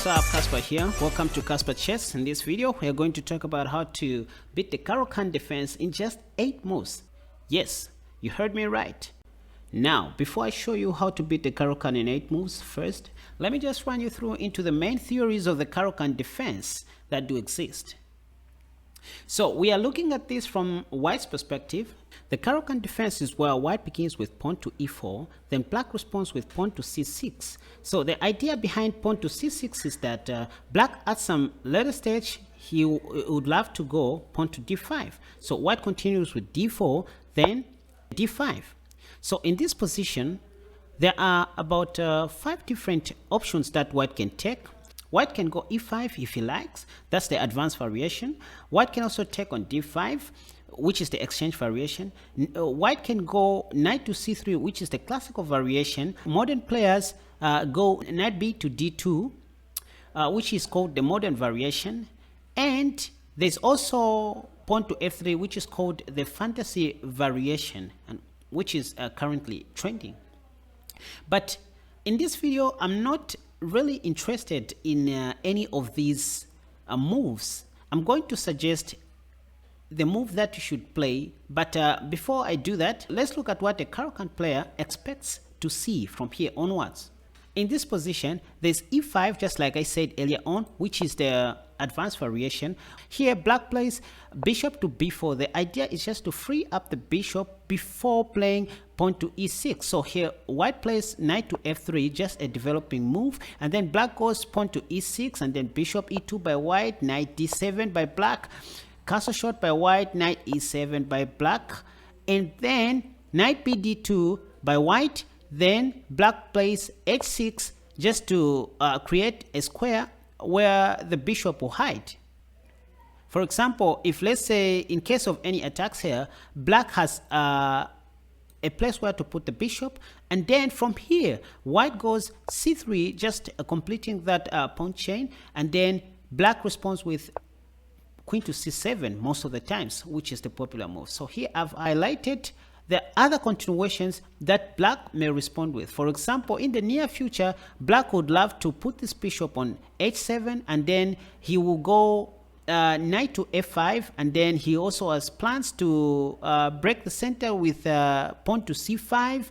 up, Kaspa here. Welcome to KaspaChess. In this video, we are going to talk about how to beat the Caro-Kann defense in just 8 moves. Yes, you heard me right. Now, before I show you how to beat the Caro-Kann in 8 moves, first, let me just run you through into the main theories of the Caro-Kann defense that do exist. So we are looking at this from White's perspective. The Caro-Kann defense is where White begins with pawn to e4, then Black responds with pawn to c6. So the idea behind pawn to c6 is that Black at some later stage, he would love to go pawn to d5. So White continues with d4, then d5. So in this position, there are about 5 different options that White can take. White can go e5 if he likes. That's the advanced variation. White can also take on d5, which is the exchange variation. White can go knight to c3, which is the classical variation. Modern players go knight b to d2, which is called the modern variation. And there's also pawn to f3, which is called the fantasy variation, and which is currently trending. But in this video, I'm not really interested in any of these moves. I'm going to suggest the move that you should play, but before I do that, let's look at what a Caro-Kann player expects to see from here onwards. In this position, there's e5, just like I said earlier on, which is the advanced variation. Here, Black plays bishop to b4. The idea is just to free up the bishop before playing pawn to e6. So here, White plays knight to f3, just a developing move, and then Black goes pawn to e6, and then bishop e2 by White, knight d7 by Black, castle shot by White, knight e7 by Black, and then knight b d2 by White. Then Black plays h6 just to create a square where the bishop will hide. For example, if let's say in case of any attacks here, Black has a place where to put the bishop, and then from here White goes c3, just completing that pawn chain, and then Black responds with queen to c7 most of the times, which is the popular move. So here I've highlighted the other continuations that Black may respond with. For example, in the near future, Black would love to put this bishop on h7, and then he will go knight to f5, and then he also has plans to break the center with pawn to c5.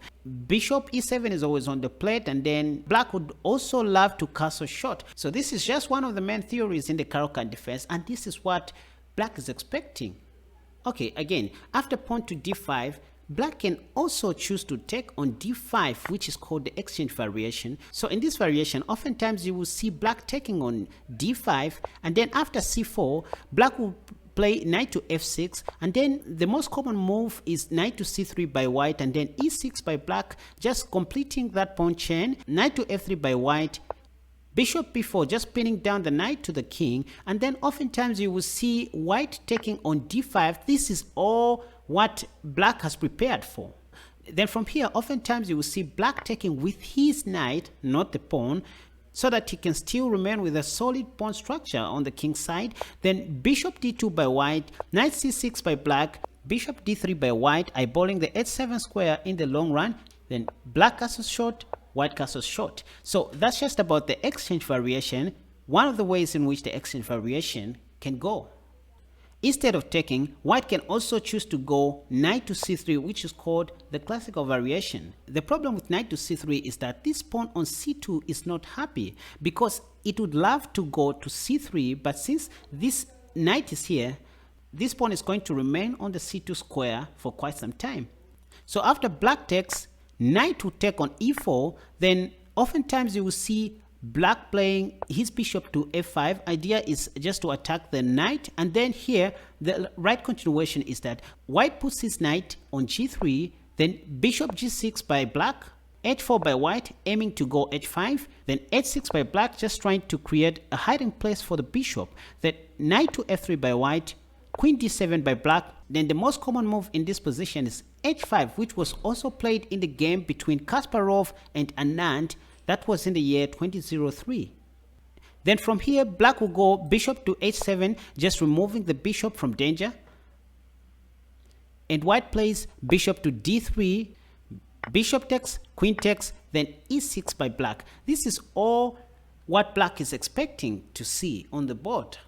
Bishop e7 is always on the plate, and then Black would also love to castle shot. So this is just one of the main theories in the Caro-Kann defense, and this is what Black is expecting. Okay, again, after pawn to d5, Black can also choose to take on d5, which is called the exchange variation. So in this variation, oftentimes you will see Black taking on d5, and then after c4, Black will play knight to f6, and then the most common move is knight to c3 by White, and then e6 by Black, just completing that pawn chain, knight to f3 by White, bishop b4, just pinning down the knight to the king, and then oftentimes you will see White taking on d5. This is all what Black has prepared for. Then from here, oftentimes you will see Black taking with his knight, not the pawn, so that he can still remain with a solid pawn structure on the king's side. Then bishop d2 by White, knight c6 by Black, bishop d3 by White, eyeballing the h7 square in the long run. Then Black castles short, White castles short. So that's just about the exchange variation, one of the ways in which the exchange variation can go. Instead of taking, White can also choose to go knight to c3, which is called the classical variation. The problem with knight to c3 is that this pawn on c2 is not happy, because it would love to go to c3, but since this knight is here, this pawn is going to remain on the c2 square for quite some time. So after Black takes, knight will take on e4, then oftentimes you will see Black playing his bishop to f5. Idea is just to attack the knight, and then here the right continuation is that White puts his knight on g3, then bishop g6 by Black, h4 by White, aiming to go h5, then h6 by Black, just trying to create a hiding place for the bishop, then knight to f3 by White, queen d7 by Black. Then the most common move in this position is h5, which was also played in the game between Kasparov and Anand. That was in the year 2003. Then from here, Black will go bishop to h7, just removing the bishop from danger. And White plays bishop to d3, bishop takes, queen takes, then e6 by Black. This is all what black is expecting to see on the board.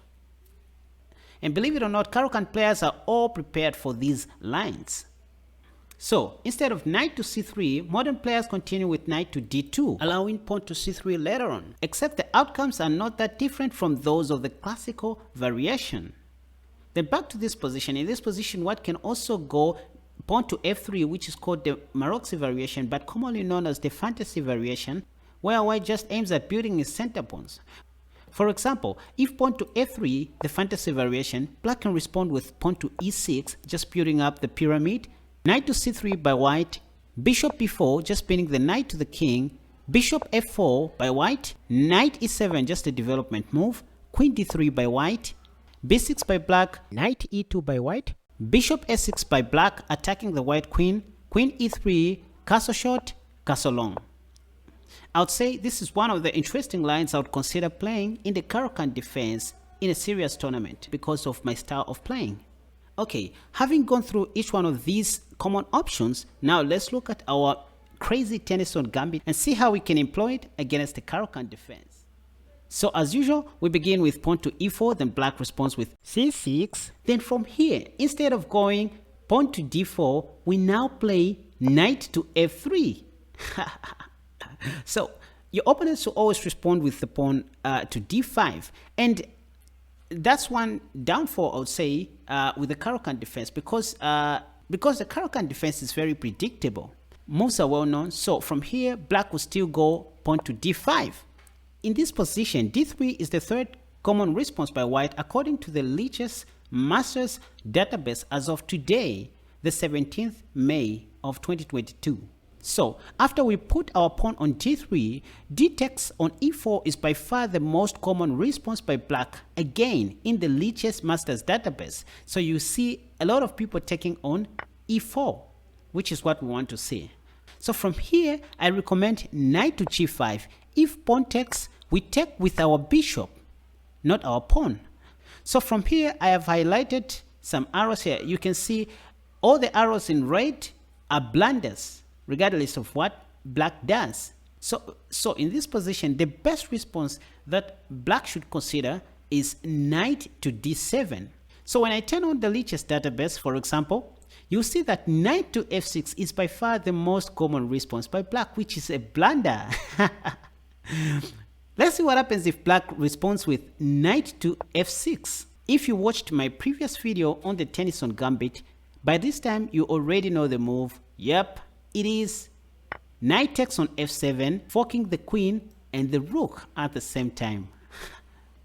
And believe it or not, Karakan players are all prepared for these lines. So instead of knight to c3, modern players continue with knight to d2, allowing pawn to c3 later on, except the outcomes are not that different from those of the classical variation. Then back to this position. In this position, white can also go pawn to f3, which is called the Maroxy variation, but commonly known as the fantasy variation, where white just aims at building his center pawns. For example, if pawn to f3, the fantasy variation, black can respond with pawn to e6, just building up the pyramid, knight to c3 by white, bishop b4, just pinning the knight to the king, bishop f4 by white, knight e7, just a development move, queen d3 by white, b6 by black, knight e2 by white, bishop s6 by black, attacking the white queen, queen e3, castle short, castle long. I would say this is one of the interesting lines I would consider playing in the Caro-Kann defense in a serious tournament because of my style of playing. Okay, having gone through each one of these common options, now let's look at our crazy Tennison Gambit and see how we can employ it against the Caro-Kann defense. So as usual, we begin with pawn to e4, then black responds with c6. Then from here, instead of going pawn to d4, we now play knight to f3. So your opponents will always respond with the pawn to d5, and that's one downfall I would say with the Caro-Kann defense, because the Caro-Kann defense is very predictable. Moves are well known, so from here black will still go pawn to d5. In this position, d3 is the third common response by white according to the Lichess Masters database as of today, the 17th May of 2022. So after we put our pawn on d3, d takes on e4 is by far the most common response by black, again in the Lichess Masters database. So you see a lot of people taking on e4, which is what we want to see. So from here, I recommend knight to g5. If pawn takes, we take with our bishop, not our pawn. So from here, I have highlighted some arrows here. You can see all the arrows in red are blunders, regardless of what black does. So in this position, the best response that black should consider is knight to d7. So when I turn on the Lichess database, for example, you see that knight to f6 is by far the most common response by black, which is a blunder. Let's see what happens if black responds with knight to f6. If you watched my previous video on the Tennison Gambit, by this time you already know the move. Yep, it is knight takes on f7, forking the queen and the rook at the same time.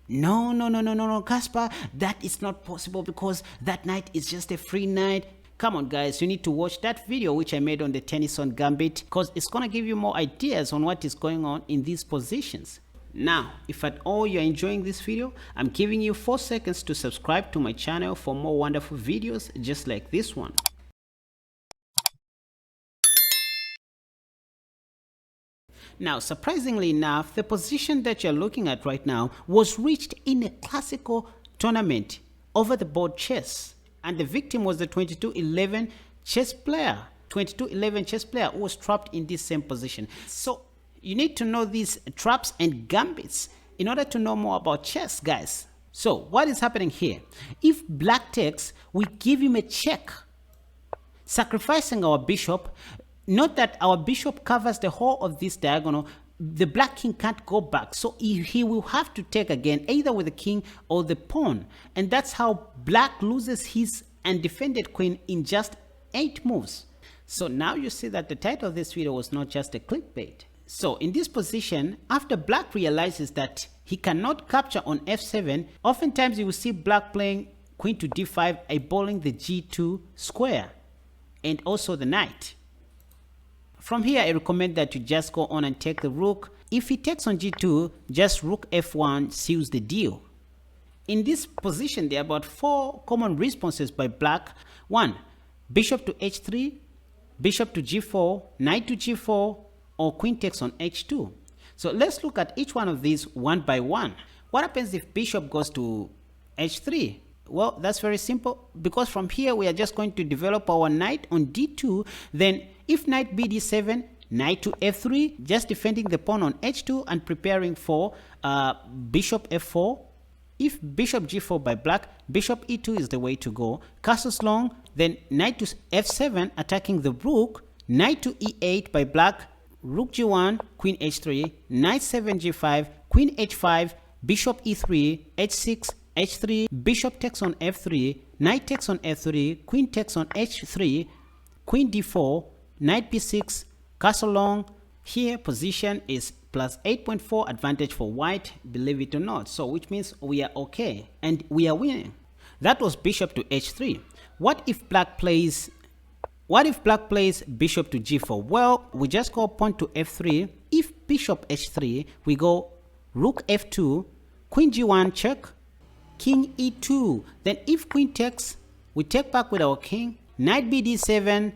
No, Caspar, that is not possible because that knight is just a free knight. Come on guys, you need to watch that video which I made on the Tennison Gambit because it's gonna give you more ideas on what is going on in these positions. Now, if at all you're enjoying this video, I'm giving you 4 seconds to subscribe to my channel for more wonderful videos just like this one. Now, surprisingly enough, the position that you're looking at right now was reached in a classical tournament over the board chess. And the victim was the 2211 chess player. 2211 chess player who was trapped in this same position. So you need to know these traps and gambits in order to know more about chess, guys. So what is happening here? If black takes, we give him a check, sacrificing our bishop. Note that our bishop covers the whole of this diagonal. The black king can't go back, so he will have to take again, either with the king or the pawn. And that's how black loses his undefended queen in just 8 moves. So now you see that the title of this video was not just a clickbait. So in this position, after black realizes that he cannot capture on f7, oftentimes you will see black playing queen to d5, eyeballing the g2 square and also the knight. From here, I recommend that you just go on and take the rook. If he takes on g2, just rook f1 seals the deal. In this position, there are about 4 common responses by black. 1, bishop to h3, bishop to g4, knight to g4, or queen takes on h2. So let's look at each one of these one by one. What happens if bishop goes to h3? Well, that's very simple, because from here we are just going to develop our knight on d2. Then if knight b d7, knight to f3, just defending the pawn on h2 and preparing for bishop f4. If bishop g4 by black, bishop e2 is the way to go. Castles long, then knight to f7, attacking the rook, knight to e8 by black, rook g1, queen h3, knight 7 g5, queen h5, bishop e3, h6, h3, bishop takes on f3, knight takes on f3, queen takes on h3, queen d4, knight b6, castle long. Here position is plus 8.4 advantage for white, believe it or not. So which means we are okay and we are winning. That was bishop to h3. What if black plays bishop to g4? Well, we just go pawn to f3. If bishop h3, we go rook f2, queen g1 check, king e2. Then if queen takes, we take back with our king, knight bd7,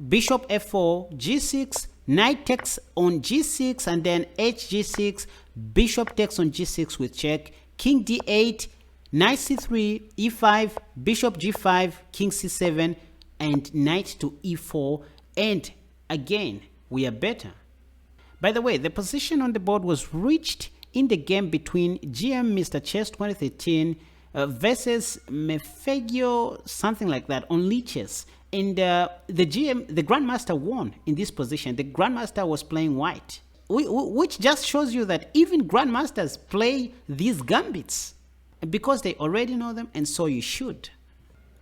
bishop f4, g6, knight takes on g6, and then hg6, bishop takes on g6 with check, king d8, knight c3, e5, bishop g5, king c7, and knight to e4. And again, we are better. By the way, the position on the board was reached in the game between GM Mr. Chess 2013 versus Mefegio, something like that, on Lichess. And the Grandmaster won in this position. The Grandmaster was playing white, which just shows you that even Grandmasters play these gambits because they already know them, and so you should.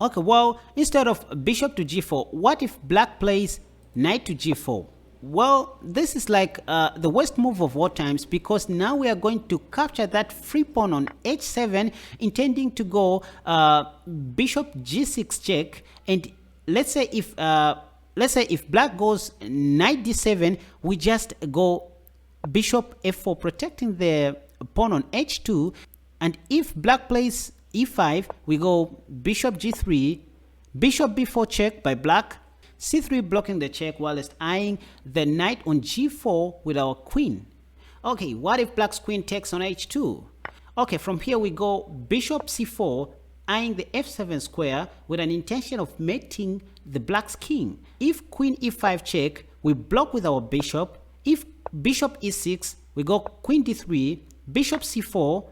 Okay, well, instead of bishop to g4, what if black plays knight to g4? Well, this is like the worst move of all times, because now we are going to capture that free pawn on h7, intending to go bishop g6 check. And let's say if black goes knight d7, we just go bishop f4, protecting the pawn on h2. And if black plays e5, we go bishop g3, bishop b4 check by black, c3 blocking the check whilst eyeing the knight on g4 with our queen. Okay, what if black's queen takes on h2? Okay, from here we go bishop c4, eyeing the f7 square with an intention of mating the black's king. If queen e5 check, we block with our bishop. If bishop e6, we go queen d3, bishop c4,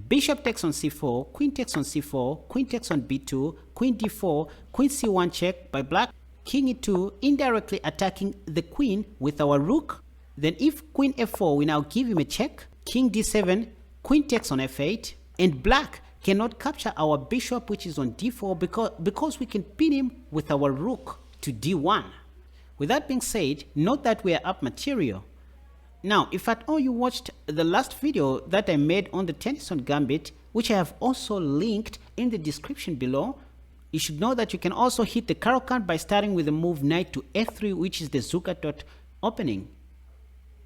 bishop takes on c4, queen takes on c4, queen takes on b2, queen d4, queen c1 check by black, king e2, indirectly attacking the queen with our rook. Then if queen f4, we now give him a check, king d7, queen takes on f8, and black cannot capture our bishop, which is on d4, because we can pin him with our rook to d1. With that being said, note that we are up material. Now, if at all you watched the last video that I made on the Tennison Gambit, which I have also linked in the description below, you should know that you can also hit the Caro-Kann by starting with the move knight to f3, which is the Zuckertort opening.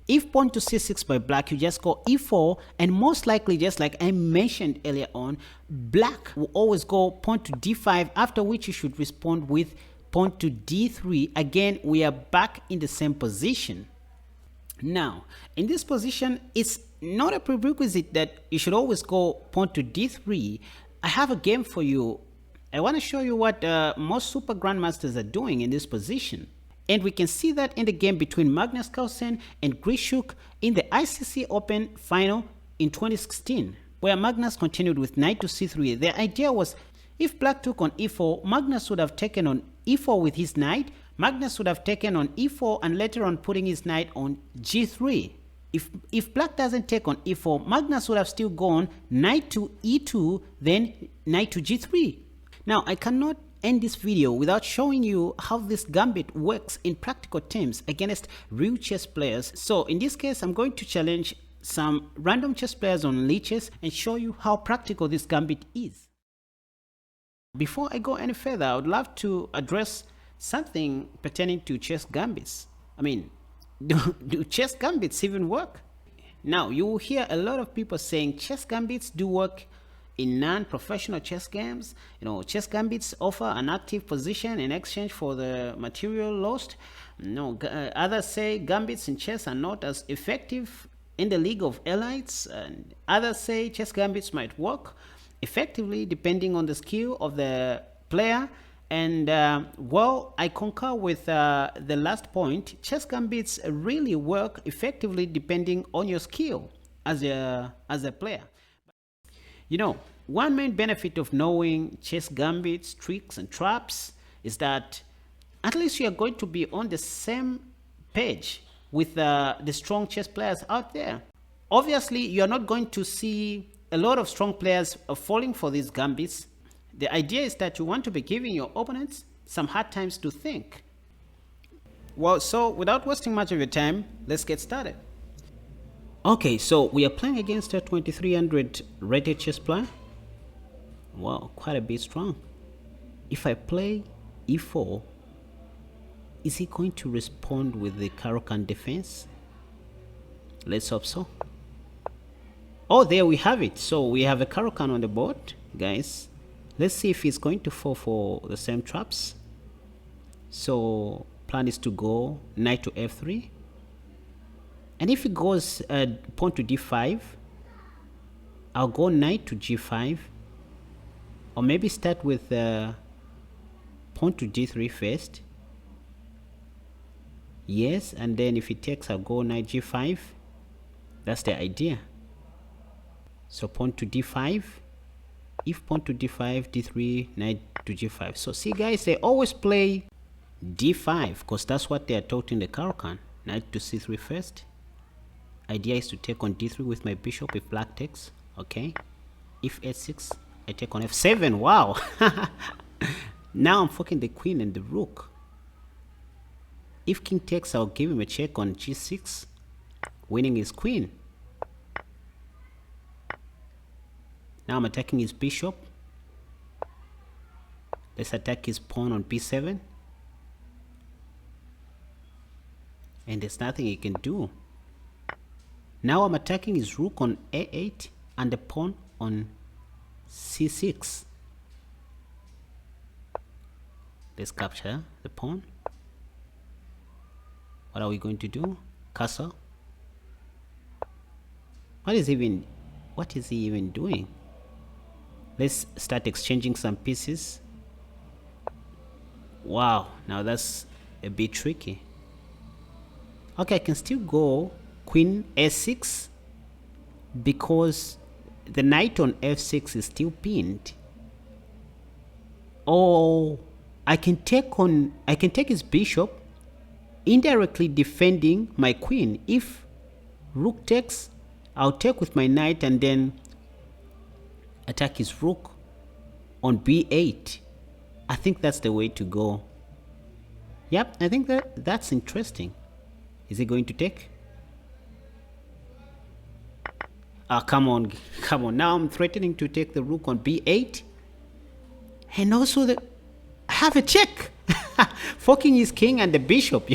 If pawn to c6 by black, you just go e4, and most likely, just like I mentioned earlier on, black will always go pawn to d5, after which you should respond with pawn to d3. Again, we are back in the same position. Now, in this position, it's not a prerequisite that you should always go pawn to d3. I have a game for you. I want to show you what most super grandmasters are doing in this position. And we can see that in the game between Magnus Carlsen and Grishuk in the ICC Open final in 2016, where Magnus continued with knight to c3. The idea was, if black took on e4, Magnus would have taken on e4 with his knight. Magnus would have taken on e4 and later on putting his knight on g3. If black doesn't take on e4, Magnus would have still gone knight to e2, then knight to g3. Now, I cannot end this video without showing you how this gambit works in practical terms against real chess players. So in this case, I'm going to challenge some random chess players on Lichess and show you how practical this gambit is. Before I go any further, I would love to address something pertaining to chess gambits. I mean, do chess gambits even work? Now, you will hear a lot of people saying chess gambits do work in non-professional chess games. You know, chess gambits offer an active position in exchange for the material lost. No, others say gambits in chess are not as effective in the League of Elites, and others say chess gambits might work effectively depending on the skill of the player And well, I concur with the last point. Chess gambits really work effectively depending on your skill as a player. You know, one main benefit of knowing chess gambits, tricks, and traps is that at least you are going to be on the same page with the strong chess players out there. Obviously, you are not going to see a lot of strong players falling for these gambits. The idea is that you want to be giving your opponents some hard times to think. Well, so without wasting much of your time, let's get started. Okay, so we are playing against a 2300 rated chess player. Wow, quite a bit strong. If I play e4, is he going to respond with the Caro-Kann defense? Let's hope so. Oh, there we have it. So we have a Caro-Kann on the board, guys. Let's see if he's going to fall for the same traps. So plan is to go knight to f3. And if he goes pawn to d5, I'll go knight to g5. Or maybe start with pawn to d3 first. Yes, and then if he takes, I'll go knight g5. That's the idea. So pawn to d5. If pawn to d5, d3, knight to g5. So see guys, they always play d5 because that's what they are taught in the Karakan. Knight to c3 first. Idea is to take on d3 with my bishop if black takes. Okay. If h6, I take on f7. Wow. Now I'm fucking the queen and the rook. If king takes, I'll give him a check on g6, winning his queen. Now I'm attacking his bishop. Let's attack his pawn on b7. And there's nothing he can do. Now I'm attacking his rook on a8 and the pawn on c6. Let's capture the pawn. What are we going to do? Castle. What is he even doing? Let's start exchanging some pieces. Wow, now that's a bit tricky. Okay, I can still go queen s6 because the knight on f6 is still pinned. Oh, I can take his bishop, indirectly defending my queen. If rook takes, I'll take with my knight and then attack his rook on b8. I think that's the way to go. Yep, I think that's interesting. Is he going to take? Ah, come on. Now I'm threatening to take the rook on b8. And also I have a check. Forking his king and the bishop.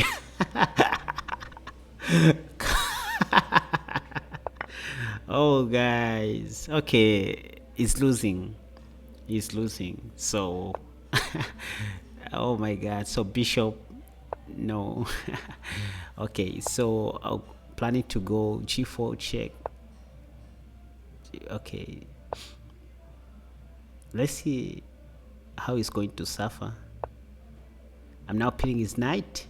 Oh, guys. Okay. He's losing. So, oh my God. So bishop, no. Okay. So I'm planning to go g4 check. Okay. Let's see how he's going to suffer. I'm now pinning his knight.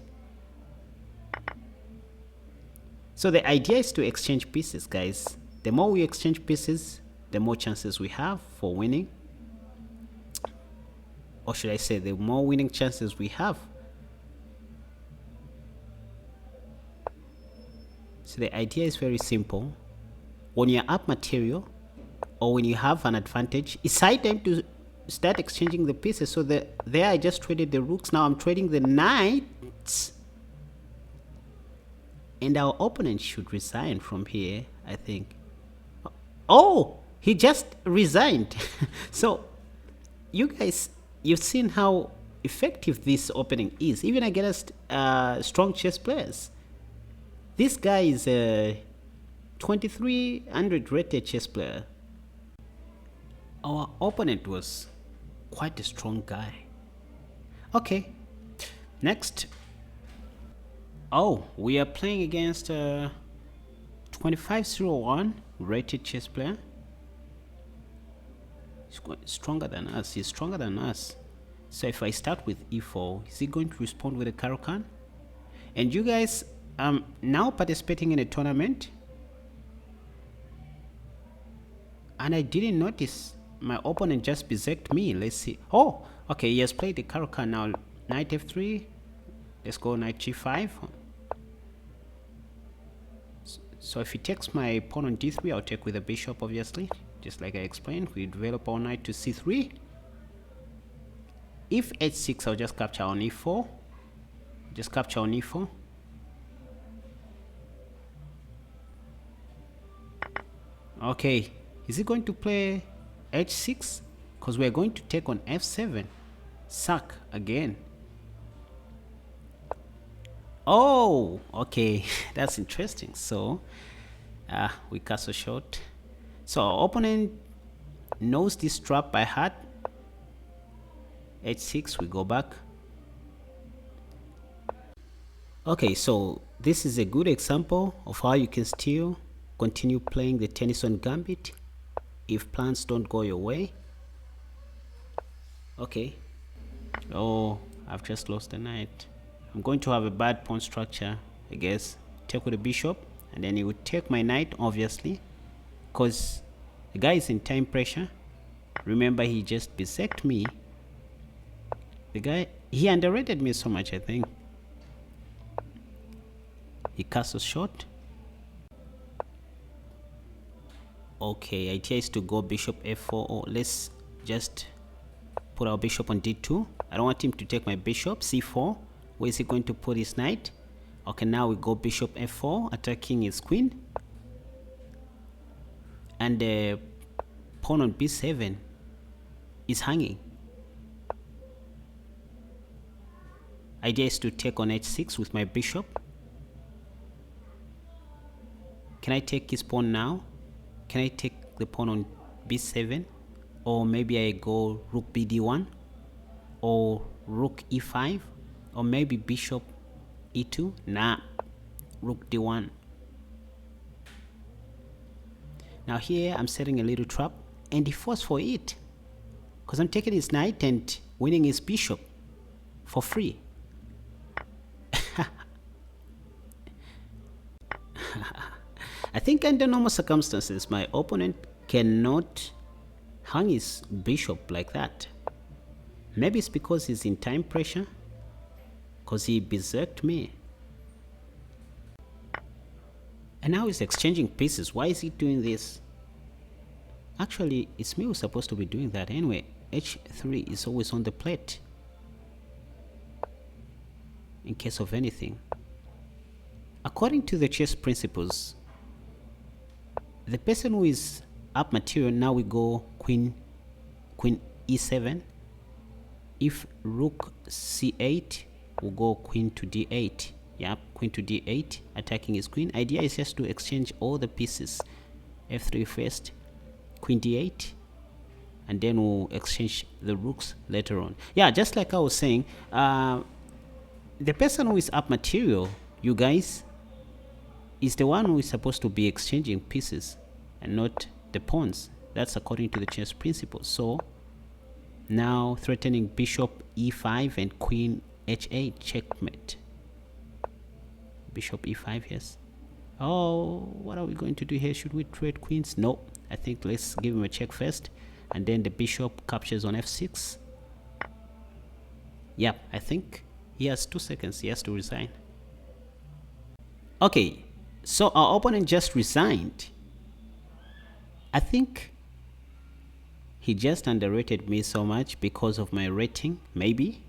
So the idea is to exchange pieces, guys. The more we exchange pieces, the more chances we have for winning. Or should I say, the more winning chances we have. So the idea is very simple. When you're up material, or when you have an advantage, it's high time to start exchanging the pieces. So there I just traded the rooks. Now I'm trading the knights. And our opponent should resign from here, I think. Oh, he just resigned. So you guys, you've seen how effective this opening is, even against strong chess players. This guy is a 2300 rated chess player. Our opponent was quite a strong guy. Okay, next. Oh, we are playing against a 2501 rated chess player. He's stronger than us. So if I start with e4, is he going to respond with a Caro-Kann? And you guys now participating in a tournament, and I didn't notice my opponent just berserked me. Let's see. Oh, okay, he has played the Karakan. Now knight f3. Let's go knight g5. So if he takes my pawn on d3, I'll take with the bishop, obviously, just like I explained. We develop our knight to c3. If h6, I'll just capture on e4. Just capture on e4. Okay, is he going to play h6? Because we're going to take on f7. Sack again. Oh, okay, that's interesting. So we castle short. So our opponent knows this trap by heart. h6, we go back. Okay, so this is a good example of how you can still continue playing the Tennison Gambit if plans don't go your way. Okay. Oh, I've just lost the knight. I'm going to have a bad pawn structure, I guess. Take with the bishop, and then he would take my knight, obviously, because the guy is in time pressure. Remember, he just berserked me. The guy, he underrated me so much, I think. He castles short. Okay, idea is to go bishop f4. Oh, let's just put our bishop on d2. I don't want him to take my bishop. c4. Where is he going to put his knight? Okay, now we go bishop f4, attacking his queen. And the pawn on b7 is hanging. Idea is to take on h6 with my bishop. Can I take his pawn now? Can I take the pawn on b7? Or maybe I go rook bd1? Or rook e5? Or maybe bishop e2? Nah, rook d1. Now here I'm setting a little trap, and he falls for it, because I'm taking his knight and winning his bishop for free. I think under normal circumstances my opponent cannot hang his bishop like that. Maybe it's because he's in time pressure, because he berserked me. And now he's exchanging pieces. Why is he doing this? Actually, it's me who's supposed to be doing that anyway. h3 is always on the plate in case of anything. According to the chess principles, the person who is up material, now we go queen e7. If rook c8, we'll go queen to d8. Yep, queen to d8, attacking his queen. Idea is just to exchange all the pieces. f3 first, queen d8, and then we'll exchange the rooks later on. Yeah, just like I was saying, the person who is up material, you guys, is the one who is supposed to be exchanging pieces and not the pawns. That's according to the chess principles. So now threatening bishop e5 and queen h8, checkmate. Bishop e5, yes. Oh, what are we going to do here? Should we trade queens? No, I think let's give him a check first, and then the bishop captures on f6. Yep, I think he has 2 seconds. He has to resign. Okay, so our opponent just resigned. I think he just underrated me so much because of my rating, maybe.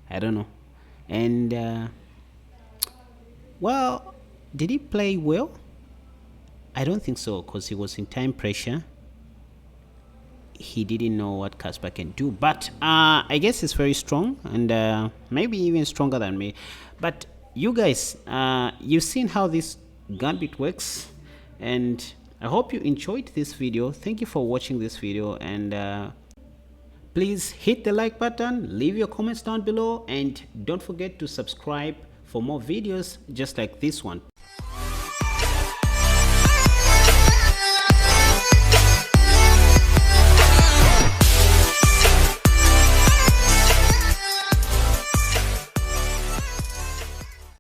I don't know. And well, did he play well? I don't think so, because he was in time pressure. He didn't know what Kaspa can do, but I guess he's very strong, and maybe even stronger than me. But you guys, you've seen how this gambit works, and I hope you enjoyed this video. Thank you for watching this video, and please hit the like button, leave your comments down below, and don't forget to subscribe for more videos just like this one.